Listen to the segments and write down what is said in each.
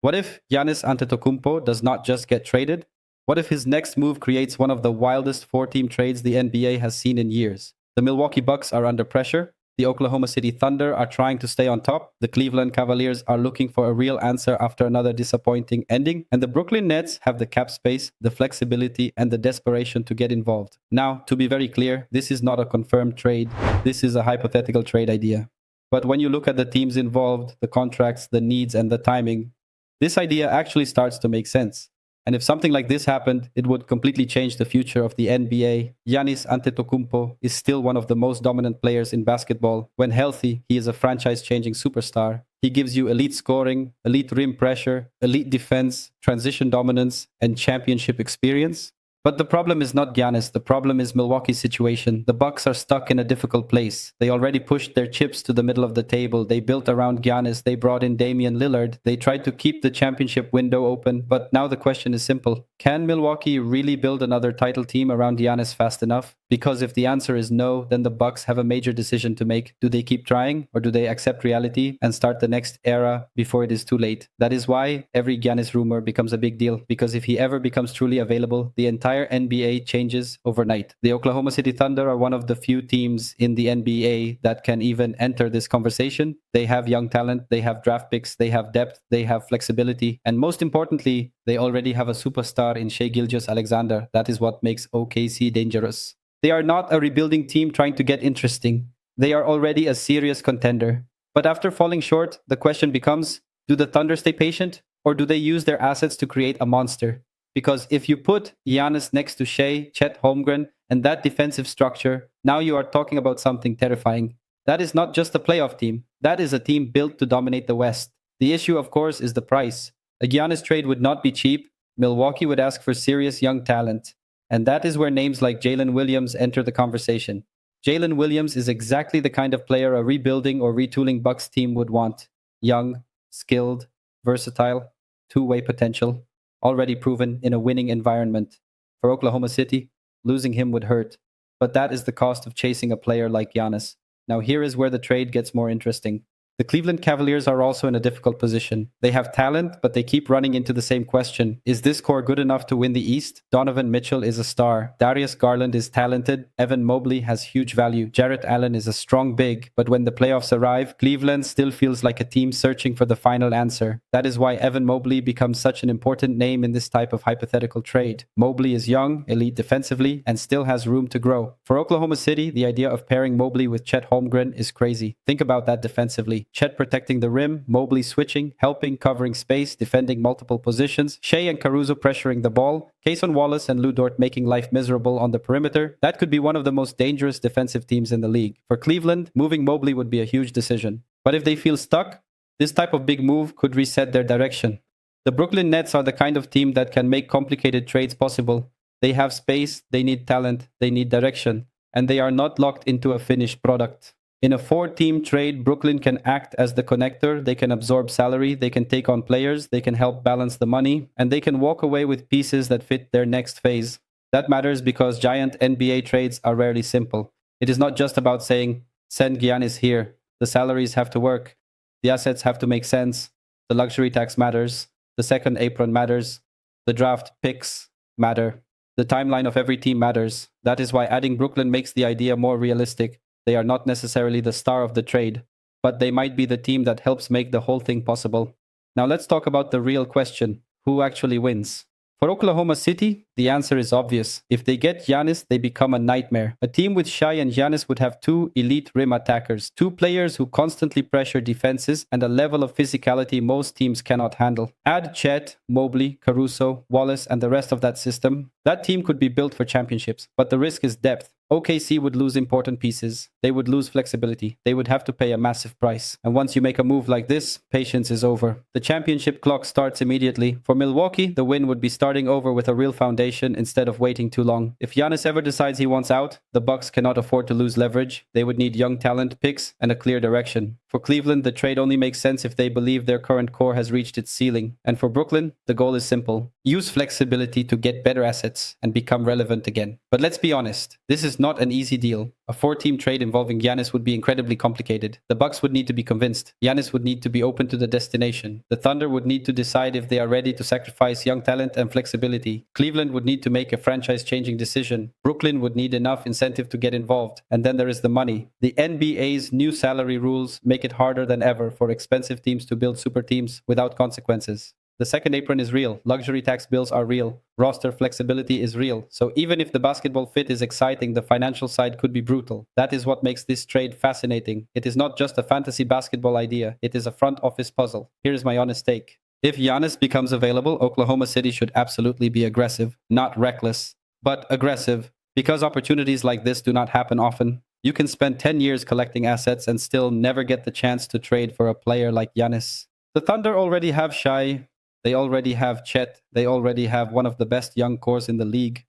What if Giannis Antetokounmpo does not just get traded? What if his next move creates one of the wildest four-team trades the NBA has seen in years? The Milwaukee Bucks are under pressure. The Oklahoma City Thunder are trying to stay on top. The Cleveland Cavaliers are looking for a real answer after another disappointing ending. And the Brooklyn Nets have the cap space, the flexibility, and the desperation to get involved. Now, to be very clear, this is not a confirmed trade. This is a hypothetical trade idea. But when you look at the teams involved, the contracts, the needs, and the timing, this idea actually starts to make sense. And if something like this happened, it would completely change the future of the NBA. Giannis Antetokounmpo is still one of the most dominant players in basketball. When healthy, he is a franchise-changing superstar. He gives you elite scoring, elite rim pressure, elite defense, transition dominance, and championship experience. But the problem is not Giannis. The problem is Milwaukee's situation. The Bucks are stuck in a difficult place. They already pushed their chips to the middle of the table. They built around Giannis. They brought in Damian Lillard. They tried to keep the championship window open. But now the question is simple. Can Milwaukee really build another title team around Giannis fast enough? Because if the answer is no, then the Bucks have a major decision to make. Do they keep trying, or do they accept reality and start the next era before it is too late? That is why every Giannis rumor becomes a big deal, because if he ever becomes truly available, the entire NBA changes overnight. The Oklahoma City Thunder are one of the few teams in the NBA that can even enter this conversation. They have young talent, they have draft picks, they have depth, they have flexibility, and most importantly, they already have a superstar in Shai Alexander. That is what makes OKC dangerous. They are not a rebuilding team trying to get interesting. They are already a serious contender. But after falling short, the question becomes, do the Thunder stay patient, or do they use their assets to create a monster? Because if you put Giannis next to Shai, Chet, Holmgren, and that defensive structure, now you are talking about something terrifying. That is not just a playoff team. That is a team built to dominate the West. The issue, of course, is the price. A Giannis trade would not be cheap. Milwaukee would ask for serious young talent. And that is where names like Jalen Williams enter the conversation. Jalen Williams is exactly the kind of player a rebuilding or retooling Bucks team would want. Young, skilled, versatile, two-way potential, already proven in a winning environment. For Oklahoma City, losing him would hurt. But that is the cost of chasing a player like Giannis. Now here is where the trade gets more interesting. The Cleveland Cavaliers are also in a difficult position. They have talent, but they keep running into the same question. Is this core good enough to win the East? Donovan Mitchell is a star. Darius Garland is talented. Evan Mobley has huge value. Jarrett Allen is a strong big. But when the playoffs arrive, Cleveland still feels like a team searching for the final answer. That is why Evan Mobley becomes such an important name in this type of hypothetical trade. Mobley is young, elite defensively, and still has room to grow. For Oklahoma City, the idea of pairing Mobley with Chet Holmgren is crazy. Think about that defensively. Chet protecting the rim, Mobley switching, helping, covering space, defending multiple positions, Shai and Caruso pressuring the ball, Cason Wallace and Lou Dort making life miserable on the perimeter. That could be one of the most dangerous defensive teams in the league. For Cleveland, moving Mobley would be a huge decision. But if they feel stuck, this type of big move could reset their direction. The Brooklyn Nets are the kind of team that can make complicated trades possible. They have space, they need talent, they need direction, and they are not locked into a finished product. In a four-team trade, Brooklyn can act as the connector, they can absorb salary, they can take on players, they can help balance the money, and they can walk away with pieces that fit their next phase. That matters because giant NBA trades are rarely simple. It is not just about saying, send Giannis here. The salaries have to work. The assets have to make sense. The luxury tax matters. The second apron matters. The draft picks matter. The timeline of every team matters. That is why adding Brooklyn makes the idea more realistic. They are not necessarily the star of the trade, but they might be the team that helps make the whole thing possible. Now let's talk about the real question. Who actually wins? For Oklahoma City, the answer is obvious. If they get Giannis, they become a nightmare. A team with Shai and Giannis would have two elite rim attackers, two players who constantly pressure defenses, and a level of physicality most teams cannot handle. Add Chet, Mobley, Caruso, Wallace, and the rest of that system. That team could be built for championships, but the risk is depth. OKC would lose important pieces. They would lose flexibility. They would have to pay a massive price. And once you make a move like this, patience is over. The championship clock starts immediately. For Milwaukee, the win would be starting over with a real foundation instead of waiting too long. If Giannis ever decides he wants out, the Bucks cannot afford to lose leverage. They would need young talent, picks, and a clear direction. For Cleveland, the trade only makes sense if they believe their current core has reached its ceiling. And for Brooklyn, the goal is simple. Use flexibility to get better assets and become relevant again. But let's be honest, this is not an easy deal. A 4-team trade involving Giannis would be incredibly complicated. The Bucks would need to be convinced. Giannis would need to be open to the destination. The Thunder would need to decide if they are ready to sacrifice young talent and flexibility. Cleveland would need to make a franchise-changing decision. Brooklyn would need enough incentive to get involved. And then there is the money. The NBA's new salary rules make it harder than ever for expensive teams to build super teams without consequences. The second apron is real. Luxury tax bills are real. Roster flexibility is real. So even if the basketball fit is exciting, the financial side could be brutal. That is what makes this trade fascinating. It is not just a fantasy basketball idea. It is a front office puzzle. Here is my honest take. If Giannis becomes available, Oklahoma City should absolutely be aggressive. Not reckless, but aggressive. Because opportunities like this do not happen often. You can spend 10 years collecting assets and still never get the chance to trade for a player like Giannis. The Thunder already have Shai. They already have Chet. They already have one of the best young cores in the league.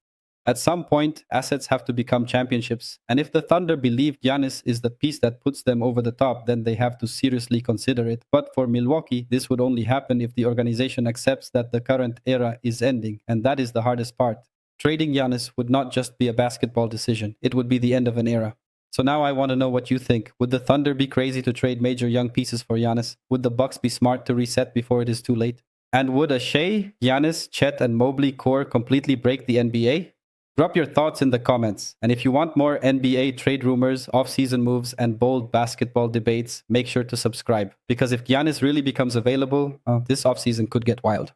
At some point, assets have to become championships. And if the Thunder believe Giannis is the piece that puts them over the top, then they have to seriously consider it. But for Milwaukee, this would only happen if the organization accepts that the current era is ending. And that is the hardest part. Trading Giannis would not just be a basketball decision. It would be the end of an era. So now I want to know what you think. Would the Thunder be crazy to trade major young pieces for Giannis? Would the Bucks be smart to reset before it is too late? And would a Shai, Giannis, Chet, and Mobley core completely break the NBA? Drop your thoughts in the comments. And if you want more NBA trade rumors, off-season moves, and bold basketball debates, make sure to subscribe. Because if Giannis really becomes available, this off-season could get wild.